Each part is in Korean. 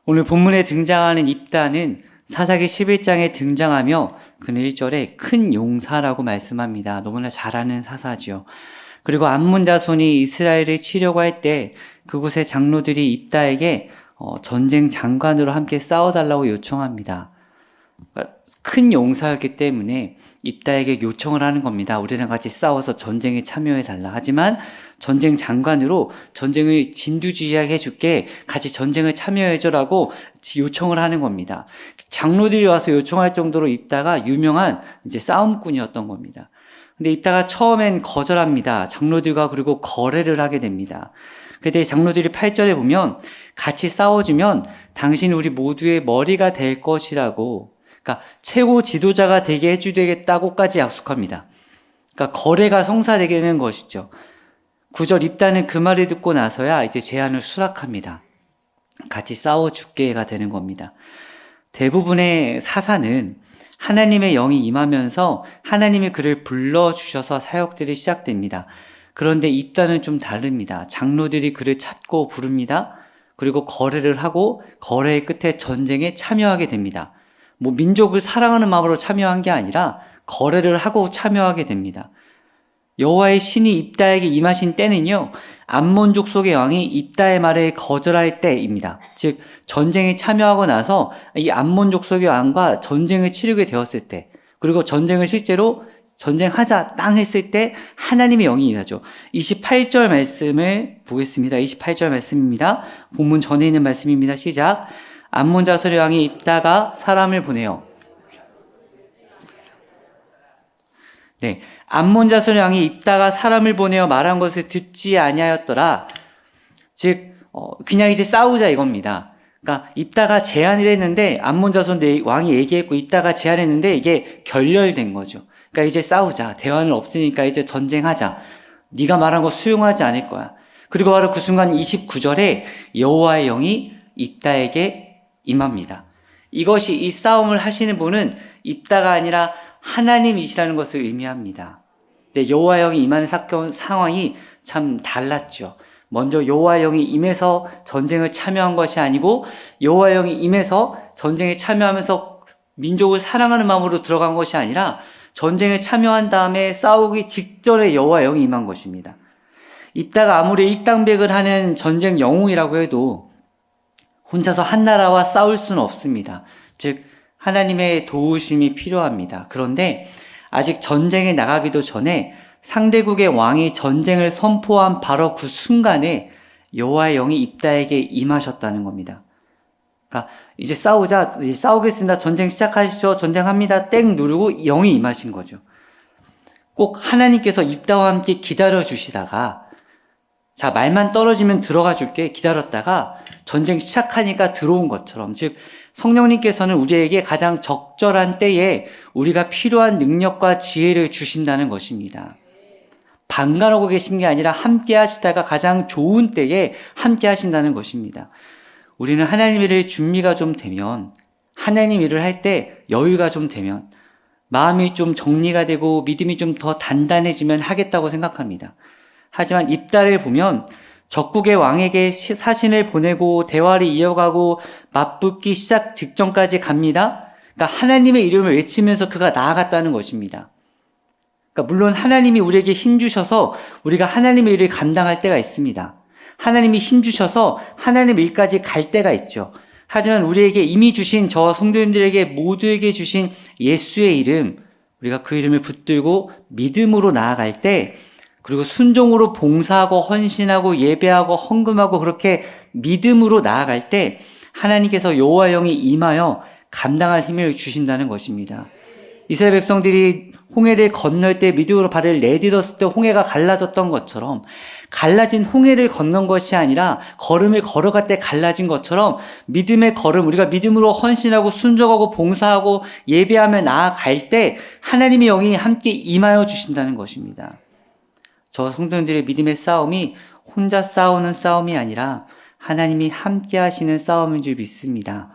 오늘 본문에 등장하는 입다는 사사기 11장에 등장하며 그는 1절에 큰 용사라고 말씀합니다. 너무나 잘 아는 사사지요. 그리고 암몬 자손이 이스라엘을 치려고 할 때 그곳의 장로들이 입다에게 전쟁 장관으로 함께 싸워달라고 요청합니다. 그러니까 큰 용사였기 때문에 입다에게 요청을 하는 겁니다. 우리랑 같이 싸워서 전쟁에 참여해달라. 하지만 전쟁 장관으로 전쟁을 진두지휘하게 해줄게. 같이 전쟁을 참여해줘라고 요청을 하는 겁니다. 장로들이 와서 요청할 정도로 입다가 유명한 이제 싸움꾼이었던 겁니다. 근데 입다가 처음엔 거절합니다. 장로들과 그리고 거래를 하게 됩니다. 그때 장로들이 8절에 보면 같이 싸워주면 당신 우리 모두의 머리가 될 것이라고, 그러니까 최고 지도자가 되게 해주겠다고까지 약속합니다. 그러니까 거래가 성사되게 되는 것이죠. 9절 입다는 그 말을 듣고 나서야 이제 제안을 수락합니다. 같이 싸워 죽게가 되는 겁니다. 대부분의 사사는 하나님의 영이 임하면서 하나님이 그를 불러주셔서 사역들이 시작됩니다. 그런데 입다는 좀 다릅니다. 장로들이 그를 찾고 부릅니다. 그리고 거래를 하고 거래의 끝에 전쟁에 참여하게 됩니다. 민족을 사랑하는 마음으로 참여한 게 아니라 거래를 하고 참여하게 됩니다. 여호와의 신이 입다에게 임하신 때는요, 암몬 족속의 왕이 입다의 말을 거절할 때입니다. 즉 전쟁에 참여하고 나서 이 암몬 족속의 왕과 전쟁을 치르게 되었을 때, 그리고 전쟁을 실제로 전쟁하자 땅 했을 때 하나님의 영이 임하죠. 28절 말씀을 보겠습니다. 28절 말씀입니다. 본문 전에 있는 말씀입니다. 시작. 암몬 자손의 왕이 입다가 사람을 보내요. 네, 암몬 자손의 왕이 입다가 사람을 보내어 말한 것을 듣지 아니하였더라. 즉 그냥 이제 싸우자 이겁니다. 그러니까 입다가 제안을 했는데 암몬 자손 왕이 얘기했고 입다가 제안했는데 이게 결렬된 거죠. 그러니까 이제 싸우자. 대화는 없으니까 이제 전쟁하자. 네가 말한 거 수용하지 않을 거야. 그리고 바로 그 순간 29절에 여호와의 영이 입다에게 임합니다. 이것이 이 싸움을 하시는 분은 입다가 아니라 하나님이시라는 것을 의미합니다. 네, 여호와의 영이 임하는 상황이 참 달랐죠. 먼저 여호와의 영이 임해서 전쟁을 참여한 것이 아니고 여호와의 영이 임해서 전쟁에 참여하면서 민족을 사랑하는 마음으로 들어간 것이 아니라 전쟁에 참여한 다음에 싸우기 직전에 여호와의 영이 임한 것입니다. 입다가 아무리 일당백을 하는 전쟁 영웅이라고 해도 혼자서 한 나라와 싸울 수는 없습니다. 즉 하나님의 도우심이 필요합니다. 그런데 아직 전쟁에 나가기도 전에 상대국의 왕이 전쟁을 선포한 바로 그 순간에 여호와의 영이 입다에게 임하셨다는 겁니다. 그러니까 이제 싸우자, 이제 싸우겠습니다. 전쟁 시작하시죠. 전쟁합니다. 땡 누르고 영이 임하신 거죠. 꼭 하나님께서 입다와 함께 기다려 주시다가 자, 말만 떨어지면 들어가 줄게 기다렸다가 전쟁 시작하니까 들어온 것처럼, 즉 성령님께서는 우리에게 가장 적절한 때에 우리가 필요한 능력과 지혜를 주신다는 것입니다. 방관하고 계신 게 아니라 함께 하시다가 가장 좋은 때에 함께 하신다는 것입니다. 우리는 하나님 일을 준비가 좀 되면, 하나님 일을 할 때 여유가 좀 되면, 마음이 좀 정리가 되고 믿음이 좀 더 단단해지면 하겠다고 생각합니다. 하지만 입다를 보면 적국의 왕에게 사신을 보내고 대화를 이어가고 맞붙기 시작 직전까지 갑니다. 그러니까 하나님의 이름을 외치면서 그가 나아갔다는 것입니다. 그러니까 물론 하나님이 우리에게 힘 주셔서 우리가 하나님의 일을 감당할 때가 있습니다. 하나님이 힘 주셔서 하나님 일까지 갈 때가 있죠. 하지만 우리에게 이미 주신 저와 성도님들에게 모두에게 주신 예수의 이름, 우리가 그 이름을 붙들고 믿음으로 나아갈 때, 그리고 순종으로 봉사하고 헌신하고 예배하고 헌금하고 그렇게 믿음으로 나아갈 때 하나님께서 여호와의 영이 임하여 감당할 힘을 주신다는 것입니다. 이스라엘 백성들이 홍해를 건널 때 믿음으로 발을 내딛었을 때 홍해가 갈라졌던 것처럼, 갈라진 홍해를 건넌 것이 아니라 걸음을 걸어갈 때 갈라진 것처럼 믿음의 걸음, 우리가 믿음으로 헌신하고 순종하고 봉사하고 예배하며 나아갈 때 하나님의 영이 함께 임하여 주신다는 것입니다. 저 성도님들의 믿음의 싸움이 혼자 싸우는 싸움이 아니라 하나님이 함께 하시는 싸움인 줄 믿습니다.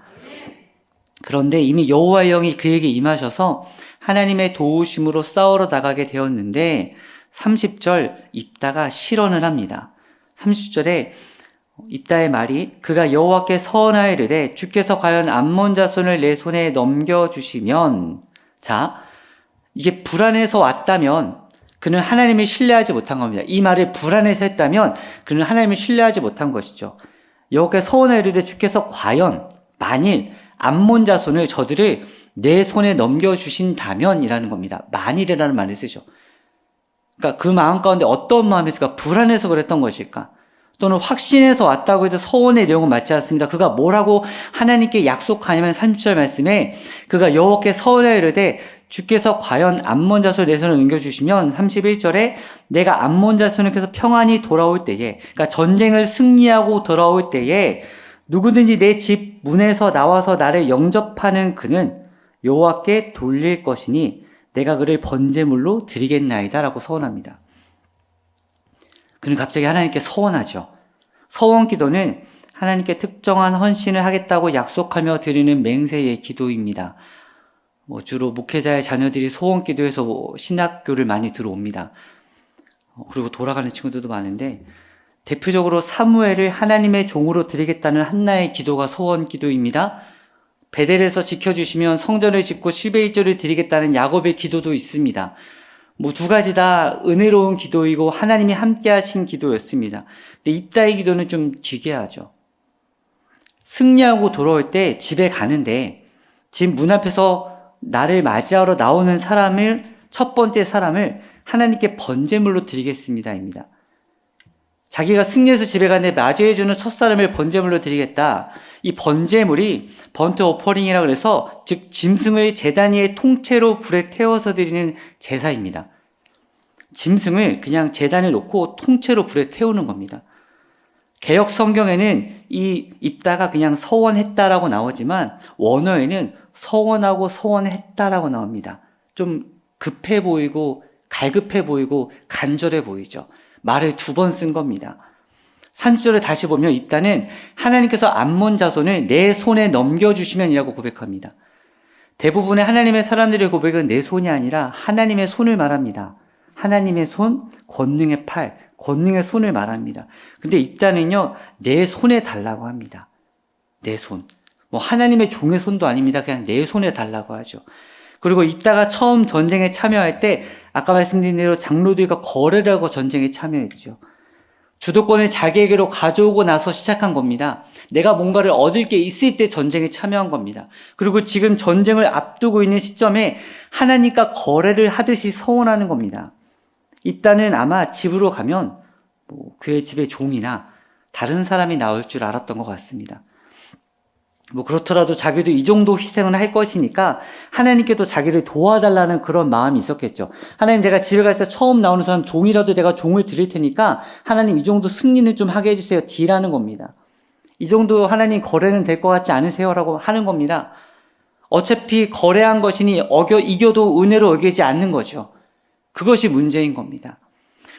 그런데 이미 여호와의 영이 그에게 임하셔서 하나님의 도우심으로 싸우러 나가게 되었는데 30절 입다가 실언을 합니다. 30절에 입다의 말이 그가 여호와께 서원하여 이르되 주께서 과연 암몬 자손을 내 손에 넘겨주시면, 자, 이게 불안해서 왔다면 그는 하나님을 신뢰하지 못한 겁니다. 이 말을 불안해서 했다면 그는 하나님을 신뢰하지 못한 것이죠. 여호와께 서원하여 이르되 주께서 과연 만일 암몬 자손을 저들을 내 손에 넘겨주신다면 이라는 겁니다. 만일이라는 말을 쓰죠. 그러니까 그 마음 가운데 어떤 마음이 있을까? 불안해서 그랬던 것일까? 또는 확신해서 왔다고 해도 서원의 내용은 맞지 않습니다. 그가 뭐라고 하나님께 약속하냐면 30절 말씀에 그가 여호와께 서원하여 이르되 주께서 과연 암몬 자손을 내 손에 넘겨주시면 31절에 내가 암몬 자손에게서 평안히 돌아올 때에, 그러니까 전쟁을 승리하고 돌아올 때에 누구든지 내 집 문에서 나와서 나를 영접하는 그는 여호와께 돌릴 것이니 내가 그를 번제물로 드리겠나이다 라고 서원합니다. 그는 갑자기 하나님께 서원하죠. 서원 기도는 하나님께 특정한 헌신을 하겠다고 약속하며 드리는 맹세의 기도입니다. 주로 목회자의 자녀들이 소원 기도해서 신학교를 많이 들어옵니다. 그리고 돌아가는 친구들도 많은데, 대표적으로 사무엘을 하나님의 종으로 드리겠다는 한나의 기도가 소원 기도입니다. 베델에서 지켜주시면 성전을 짓고 11조를 드리겠다는 야곱의 기도도 있습니다. 두 가지 다 은혜로운 기도이고 하나님이 함께 하신 기도였습니다. 근데 입다의 기도는 좀 기괴하죠. 승리하고 돌아올 때 집에 가는데 집 문 앞에서 나를 맞이하러 나오는 첫 번째 사람을 하나님께 번제물로 드리겠습니다입니다. 자기가 승리해서 집에 가는데 맞이해주는 첫 사람을 번제물로 드리겠다. 이 번제물이 번트 오퍼링이라고 그래서 즉 짐승을 제단 위에 통째로 불에 태워서 드리는 제사입니다. 짐승을 그냥 제단에 놓고 통째로 불에 태우는 겁니다. 개역 성경에는 이 입다가 그냥 서원했다라고 나오지만 원어에는 서원하고 서원했다라고 나옵니다. 좀 급해 보이고 갈급해 보이고 간절해 보이죠. 말을 2번 쓴 겁니다. 30절을 다시 보면 입다는 하나님께서 암몬 자손을 내 손에 넘겨주시면이라고 고백합니다. 대부분의 하나님의 사람들의 고백은 내 손이 아니라 하나님의 손을 말합니다. 하나님의 손, 권능의 팔, 권능의 손을 말합니다. 근데 입다는요, 내 손에 달라고 합니다. 내 손. 하나님의 종의 손도 아닙니다. 그냥 내 손에 달라고 하죠. 그리고 입다가 처음 전쟁에 참여할 때 아까 말씀드린 대로 장로들과 거래를 하고 전쟁에 참여했죠. 주도권을 자기에게로 가져오고 나서 시작한 겁니다. 내가 뭔가를 얻을 게 있을 때 전쟁에 참여한 겁니다. 그리고 지금 전쟁을 앞두고 있는 시점에 하나님과 거래를 하듯이 서원하는 겁니다. 입다는 아마 집으로 가면 그의 집에 종이나 다른 사람이 나올 줄 알았던 것 같습니다. 그렇더라도 자기도 이 정도 희생은 할 것이니까 하나님께도 자기를 도와달라는 그런 마음이 있었겠죠. 하나님, 제가 집에 갈 때 처음 나오는 사람 종이라도 내가 종을 드릴 테니까 하나님 이 정도 승리는 좀 하게 해주세요. D라는 겁니다. 이 정도 하나님 거래는 될 것 같지 않으세요? 라고 하는 겁니다. 어차피 거래한 것이니 이겨도 은혜로 여기지 않는 거죠. 그것이 문제인 겁니다.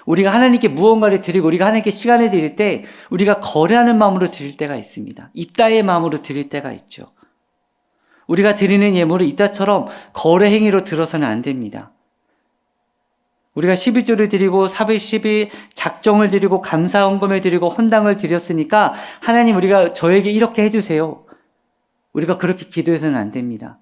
우리가 하나님께 무언가를 드리고 우리가 하나님께 시간을 드릴 때 우리가 거래하는 마음으로 드릴 때가 있습니다. 입다의 마음으로 드릴 때가 있죠. 우리가 드리는 예물을 입다처럼 거래 행위로 들어서는 안 됩니다. 우리가 11조를 드리고 4배 10일 작정을 드리고 감사 헌금을 드리고 헌당을 드렸으니까 하나님, 우리가 저에게 이렇게 해주세요. 우리가 그렇게 기도해서는 안 됩니다.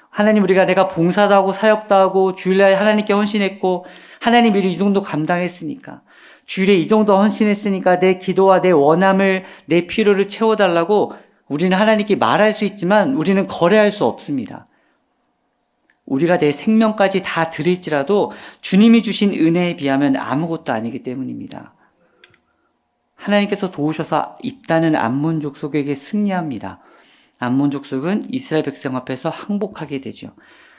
하나님, 우리가 내가 봉사도 하고 사역도 하고 주일날 하나님께 헌신했고 하나님, 이 정도 감당했으니까 주일에 이 정도 헌신했으니까 내 기도와 내 원함을, 내 필요를 채워달라고 우리는 하나님께 말할 수 있지만 우리는 거래할 수 없습니다. 우리가 내 생명까지 다 드릴지라도 주님이 주신 은혜에 비하면 아무것도 아니기 때문입니다. 하나님께서 도우셔서 입다는 암몬 족속에게 승리합니다. 암몬 족속은 이스라엘 백성 앞에서 항복하게 되죠.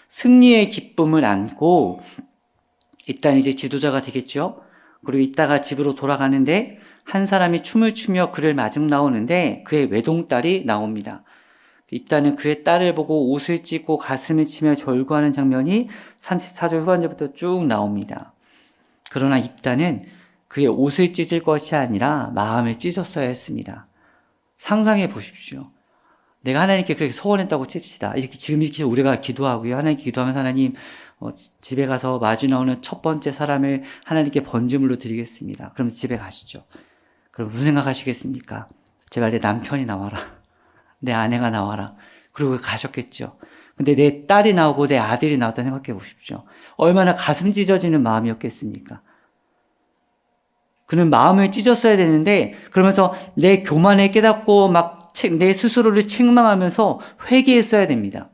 승리의 기쁨을 안고 입다는 이제 지도자가 되겠죠. 그리고 이따가 집으로 돌아가는데 한 사람이 춤을 추며 그를 마중 나오는데 그의 외동딸이 나옵니다. 입다는 그의 딸을 보고 옷을 찢고 가슴을 치며 절구하는 장면이 34절 후반절부터 쭉 나옵니다. 그러나 입다는 그의 옷을 찢을 것이 아니라 마음을 찢었어야 했습니다. 상상해 보십시오. 내가 하나님께 그렇게 서원했다고 칩시다. 지금 이렇게 우리가 기도하고요. 하나님께 기도하면서 하나님, 집에 가서 마주 나오는 첫 번째 사람을 하나님께 번제물로 드리겠습니다. 그럼 집에 가시죠. 그럼 무슨 생각하시겠습니까? 제발 내 남편이 나와라. 내 아내가 나와라. 그리고 가셨겠죠. 근데 내 딸이 나오고 내 아들이 나왔다 생각해 보십시오. 얼마나 가슴 찢어지는 마음이었겠습니까? 그는 마음을 찢었어야 되는데 그러면서 내 교만을 깨닫고 막 내 스스로를 책망하면서 회개했어야 됩니다.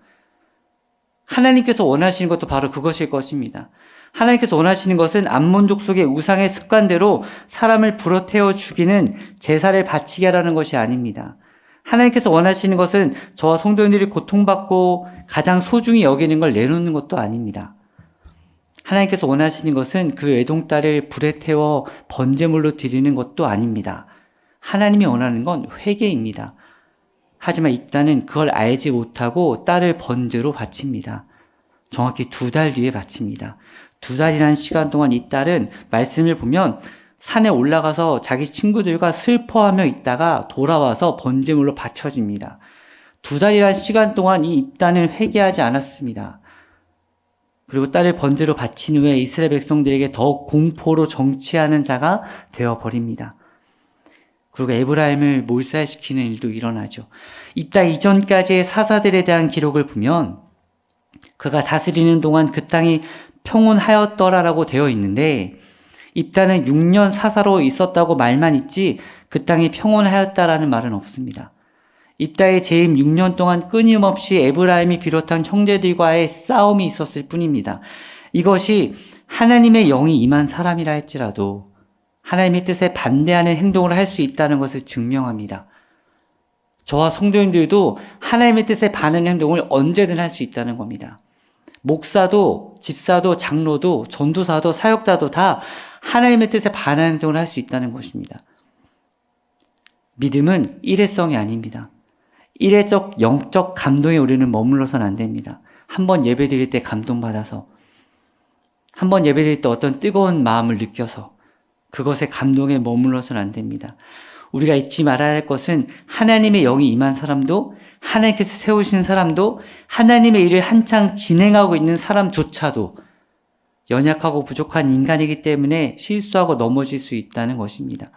하나님께서 원하시는 것도 바로 그것일 것입니다. 하나님께서 원하시는 것은 암몬족 속의 우상의 습관대로 사람을 불어태워 죽이는 제사를 바치게 하라는 것이 아닙니다. 하나님께서 원하시는 것은 저와 성도님들이 고통받고 가장 소중히 여기는 걸 내놓는 것도 아닙니다. 하나님께서 원하시는 것은 그 외동딸을 불에 태워 번제물로 드리는 것도 아닙니다. 하나님이 원하는 건 회개입니다. 하지만 이 딸은 그걸 알지 못하고 딸을 번제로 바칩니다. 정확히 2달 뒤에 바칩니다. 2달이라는 시간 동안 이 딸은 말씀을 보면 산에 올라가서 자기 친구들과 슬퍼하며 있다가 돌아와서 번제물로 바쳐집니다. 2달이라는 시간 동안 이 입단은 회개하지 않았습니다. 그리고 딸을 번제로 바친 후에 이스라엘 백성들에게 더욱 공포로 정치하는 자가 되어버립니다. 그리고 에브라임을 몰살시키는 일도 일어나죠. 이따 이전까지의 사사들에 대한 기록을 보면 그가 다스리는 동안 그 땅이 평온하였더라라고 되어 있는데 입다는 6년 사사로 있었다고 말만 있지 그 땅이 평온하였다라는 말은 없습니다. 입다의 재임 6년 동안 끊임없이 에브라임이 비롯한 형제들과의 싸움이 있었을 뿐입니다. 이것이 하나님의 영이 임한 사람이라 할지라도 하나님의 뜻에 반대하는 행동을 할 수 있다는 것을 증명합니다. 저와 성도님들도 하나님의 뜻에 반하는 행동을 언제든 할 수 있다는 겁니다. 목사도, 집사도, 장로도, 전도사도, 사역자도 다 하나님의 뜻에 반하는 행동을 할 수 있다는 것입니다. 믿음은 일회성이 아닙니다. 일회적 영적 감동에 우리는 머물러서는 안 됩니다. 한번 예배 드릴 때 감동받아서, 한번 예배 드릴 때 어떤 뜨거운 마음을 느껴서 그것에 감동에 머물러서는 안 됩니다. 우리가 잊지 말아야 할 것은 하나님의 영이 임한 사람도, 하나님께서 세우신 사람도, 하나님의 일을 한창 진행하고 있는 사람조차도 연약하고 부족한 인간이기 때문에 실수하고 넘어질 수 있다는 것입니다.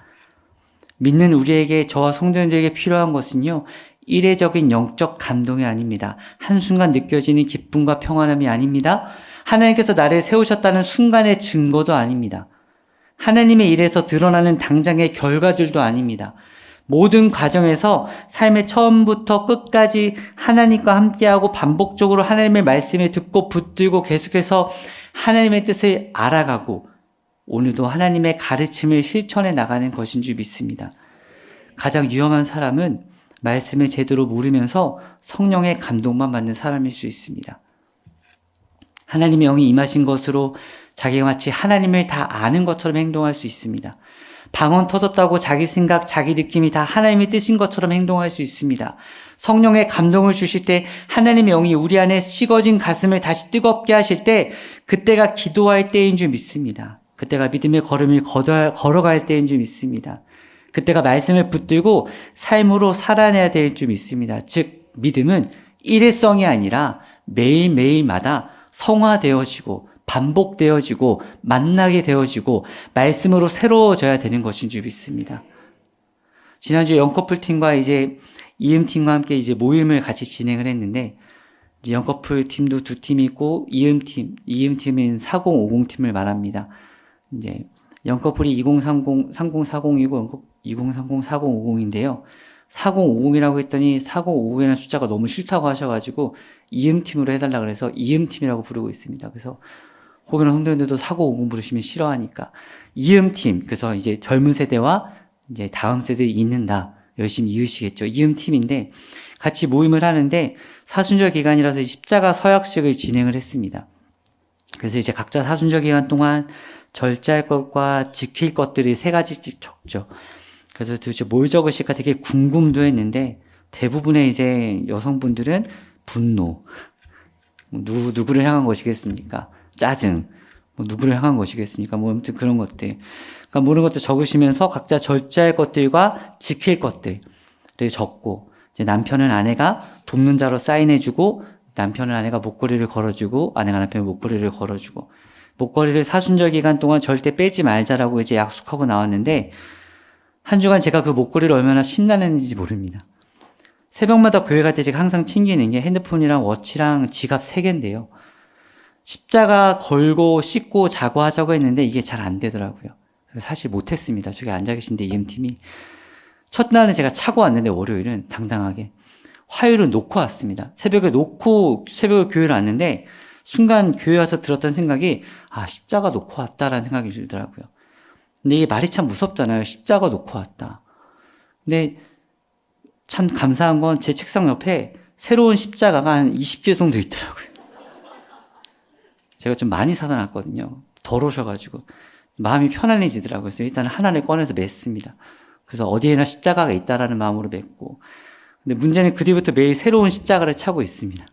믿는 우리에게, 저와 성도님들에게 필요한 것은요, 이례적인 영적 감동이 아닙니다. 한순간 느껴지는 기쁨과 평안함이 아닙니다. 하나님께서 나를 세우셨다는 순간의 증거도 아닙니다. 하나님의 일에서 드러나는 당장의 결과들도 아닙니다. 모든 과정에서 삶의 처음부터 끝까지 하나님과 함께하고 반복적으로 하나님의 말씀을 듣고 붙들고 계속해서 하나님의 뜻을 알아가고 오늘도 하나님의 가르침을 실천해 나가는 것인 줄 믿습니다. 가장 위험한 사람은 말씀을 제대로 모르면서 성령의 감동만 받는 사람일 수 있습니다. 하나님의 영이 임하신 것으로 자기가 마치 하나님을 다 아는 것처럼 행동할 수 있습니다. 방언 터졌다고 자기 생각, 자기 느낌이 다 하나님의 뜻인 것처럼 행동할 수 있습니다. 성령의 감동을 주실 때 하나님의 영이 우리 안에 식어진 가슴을 다시 뜨겁게 하실 때 그때가 기도할 때인 줄 믿습니다. 그때가 믿음의 걸음을 걸어갈 때인 줄 믿습니다. 그때가 말씀을 붙들고 삶으로 살아내야 될 줄 믿습니다. 즉 믿음은 일회성이 아니라 매일매일마다 성화되어지고 반복되어지고 만나게 되어지고 말씀으로 새로워져야 되는 것인 줄 믿습니다. 지난주에 영커플 팀과 이제 이음팀과 함께 이제 모임을 같이 진행을 했는데 영커플 팀도 2팀이 있고 이음팀은 4050팀을 말합니다. 이제 영커플이 2030-3040이고 2030-4050인데요. 4050이라고 했더니 4050이라는 숫자가 너무 싫다고 하셔가지고 이음팀으로 해달라 그래서 이음팀이라고 부르고 있습니다. 그래서 혹여나 성도님들도 4050 부르시면 싫어하니까 이음팀, 그래서 이제 젊은 세대와 이제 다음 세대를 잇는다, 열심히 이으시겠죠. 이음팀인데 같이 모임을 하는데 사순절 기간이라서 십자가 서약식을 진행을 했습니다. 그래서 이제 각자 사순절 기간 동안 절제할 것과 지킬 것들이 3가지씩 적죠. 그래서 도대체 뭘 적으실까 되게 궁금도 했는데 대부분의 이제 여성분들은 분노, 누구를 향한 것이겠습니까? 짜증, 누구를 향한 것이겠습니까? 아무튼 그런 것들. 그러니까 모든 것들 적으시면서 각자 절제할 것들과 지킬 것들을 적고, 이제 남편은 아내가 돕는 자로 사인해주고, 남편은 아내가 목걸이를 걸어주고, 아내가 남편의 목걸이를 한 주간 제가 그 목걸이를 얼마나 심란했는지 모릅니다. 새벽마다 교회 갈 때 제가 항상 챙기는 게 핸드폰이랑 워치랑 지갑 3개인데요. 십자가 걸고 씻고 자고 하자고 했는데 이게 잘 안 되더라고요. 사실 못했습니다. 저기 앉아 계신데 EM팀이. 첫날은 제가 차고 왔는데 월요일은 당당하게. 화요일은 놓고 왔습니다. 새벽에 교회를 왔는데 순간 교회 와서 들었던 생각이 십자가 놓고 왔다라는 생각이 들더라고요. 근데 이게 말이 참 무섭잖아요. 십자가 놓고 왔다. 근데 참 감사한 건 제 책상 옆에 새로운 십자가가 한 20개 정도 있더라고요. 제가 좀 많이 사다 놨거든요. 덜 오셔가지고 마음이 편안해지더라고요. 그래서 일단 하나를 꺼내서 맸습니다. 그래서 어디에나 십자가가 있다라는 마음으로 맸고, 근데 문제는 그 뒤부터 매일 새로운 십자가를 차고 있습니다.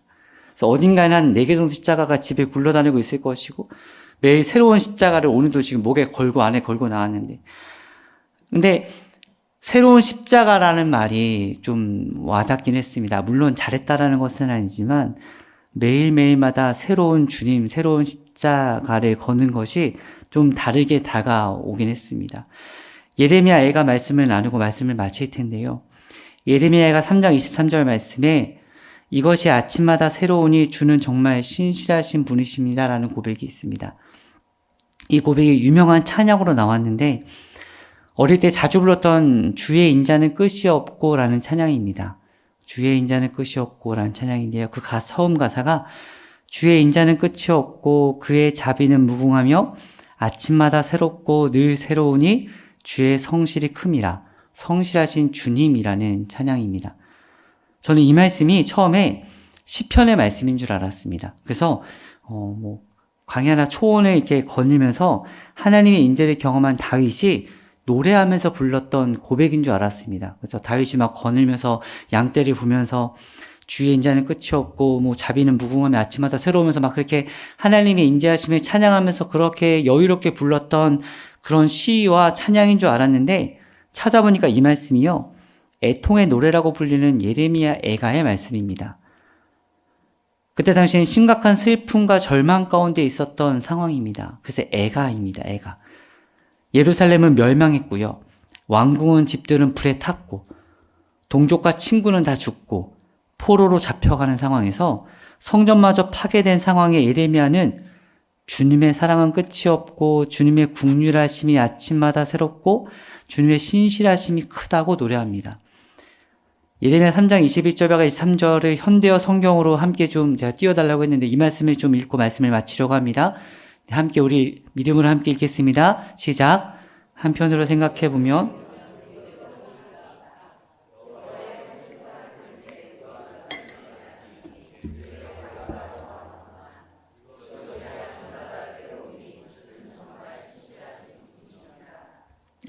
그래서 어딘가에 한 4개 정도 십자가가 집에 굴러다니고 있을 것이고, 매일 새로운 십자가를 오늘도 지금 목에 걸고 안에 걸고 나왔는데, 근데 새로운 십자가라는 말이 좀 와닿긴 했습니다. 물론 잘했다라는 것은 아니지만 매일매일마다 새로운 주님, 새로운 십자가를 거는 것이 좀 다르게 다가오긴 했습니다. 예레미야가 말씀을 나누고 말씀을 마칠 텐데요. 예레미야가 3장 23절 말씀에 이것이 아침마다 새로우니 주는 정말 신실하신 분이십니다라는 고백이 있습니다. 이 고백이 유명한 찬양으로 나왔는데 어릴 때 자주 불렀던 주의 인자는 끝이 없고라는 찬양입니다. 주의 인자는 끝이 없고라는 찬양인데요. 그 처음 가사가 주의 인자는 끝이 없고 그의 자비는 무궁하며 아침마다 새롭고 늘 새로우니 주의 성실이 큼이라. 성실하신 주님이라는 찬양입니다. 저는 이 말씀이 처음에 시편의 말씀인 줄 알았습니다. 그래서 광야나 초원을 이렇게 거닐면서 하나님의 인재를 경험한 다윗이 노래하면서 불렀던 고백인 줄 알았습니다. 그래서 다윗이 막 거닐면서 양떼를 보면서 주의 인자는 끝이 없고 자비는 무궁하며 아침마다 새로우면서 막 그렇게 하나님의 인자하심을 찬양하면서 그렇게 여유롭게 불렀던 그런 시와 찬양인 줄 알았는데 찾아보니까 이 말씀이요. 애통의 노래라고 불리는 예레미야 애가의 말씀입니다. 그때 당시엔 심각한 슬픔과 절망 가운데 있었던 상황입니다. 그래서 애가입니다. 애가. 예루살렘은 멸망했고요. 왕궁은 집들은 불에 탔고 동족과 친구는 다 죽고 포로로 잡혀가는 상황에서 성전마저 파괴된 상황에 예레미야는 주님의 사랑은 끝이 없고 주님의 국률하심이 아침마다 새롭고 주님의 신실하심이 크다고 노래합니다. 예레미야 3장 21절과 23절을 현대어 성경으로 함께 좀 제가 띄워달라고 했는데 이 말씀을 좀 읽고 말씀을 마치려고 합니다. 함께 우리 믿음으로 함께 읽겠습니다. 시작. 한편으로 생각해 보면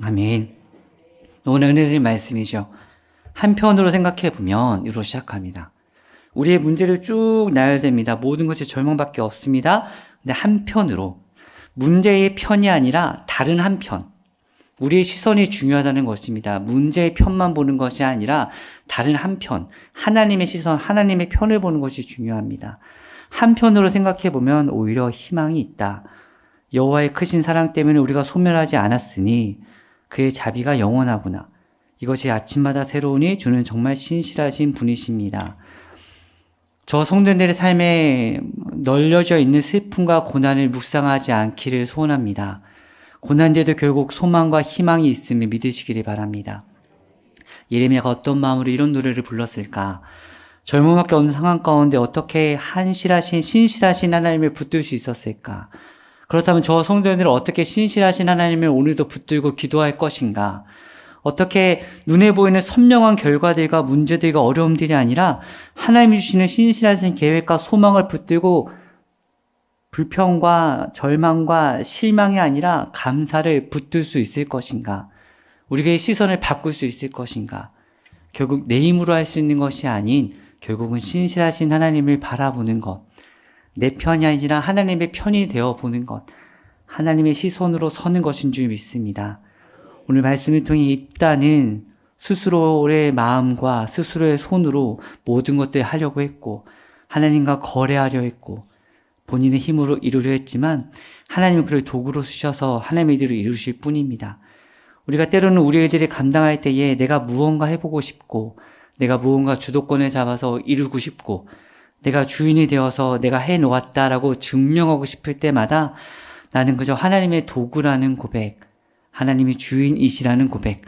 아멘. 오늘 은혜드린 말씀이죠. 한편으로 생각해 보면 이로 시작합니다. 우리의 문제를 쭉 나열됩니다. 모든 것이 절망밖에 없습니다. 근데 한편으로 문제의 편이 아니라 다른 한편, 우리의 시선이 중요하다는 것입니다. 문제의 편만 보는 것이 아니라 다른 한편, 하나님의 시선, 하나님의 편을 보는 것이 중요합니다. 한편으로 생각해 보면 오히려 희망이 있다. 여호와의 크신 사랑 때문에 우리가 소멸하지 않았으니 그의 자비가 영원하구나. 이것이 아침마다 새로우니 주는 정말 신실하신 분이십니다. 저 성도들의 삶에 널려져 있는 슬픔과 고난을 묵상하지 않기를 소원합니다. 고난돼도 결국 소망과 희망이 있음을 믿으시기를 바랍니다. 예레미야가 어떤 마음으로 이런 노래를 불렀을까? 절망밖에 없는 상황 가운데 어떻게 신실하신 하나님을 붙들 수 있었을까? 그렇다면 저 성도들은 어떻게 신실하신 하나님을 오늘도 붙들고 기도할 것인가? 어떻게 눈에 보이는 선명한 결과들과 문제들과 어려움들이 아니라 하나님이 주시는 신실하신 계획과 소망을 붙들고 불평과 절망과 실망이 아니라 감사를 붙들 수 있을 것인가? 우리의 시선을 바꿀 수 있을 것인가? 결국 내 힘으로 할 수 있는 것이 아닌 결국은 신실하신 하나님을 바라보는 것. 내 편이 아니라 하나님의 편이 되어 보는 것. 하나님의 시선으로 서는 것인 줄 믿습니다. 오늘 말씀을 통해 입다는 스스로의 마음과 스스로의 손으로 모든 것들을 하려고 했고 하나님과 거래하려 했고 본인의 힘으로 이루려 했지만 하나님은 그를 도구로 쓰셔서 하나님의 일을 이루실 뿐입니다. 우리가 때로는 우리 일들이 감당할 때에 내가 무언가 해보고 싶고, 내가 무언가 주도권을 잡아서 이루고 싶고, 내가 주인이 되어서 내가 해놓았다라고 증명하고 싶을 때마다 나는 그저 하나님의 도구라는 고백, 하나님이 주인이시라는 고백,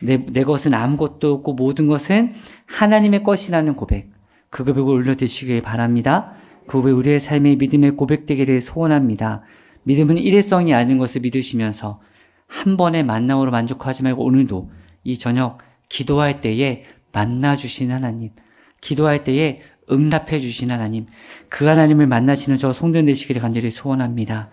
내 것은 아무것도 없고 모든 것은 하나님의 것이라는 고백, 그 고백을 올려드시길 바랍니다. 그 고백 우리의 삶의 믿음의 고백되기를 소원합니다. 믿음은 일회성이 아닌 것을 믿으시면서 한 번의 만남으로 만족하지 말고 오늘도 이 저녁 기도할 때에 만나주신 하나님, 기도할 때에 응답해 주신 하나님, 그 하나님을 만나시는 저 성도님 되시기를 간절히 소원합니다.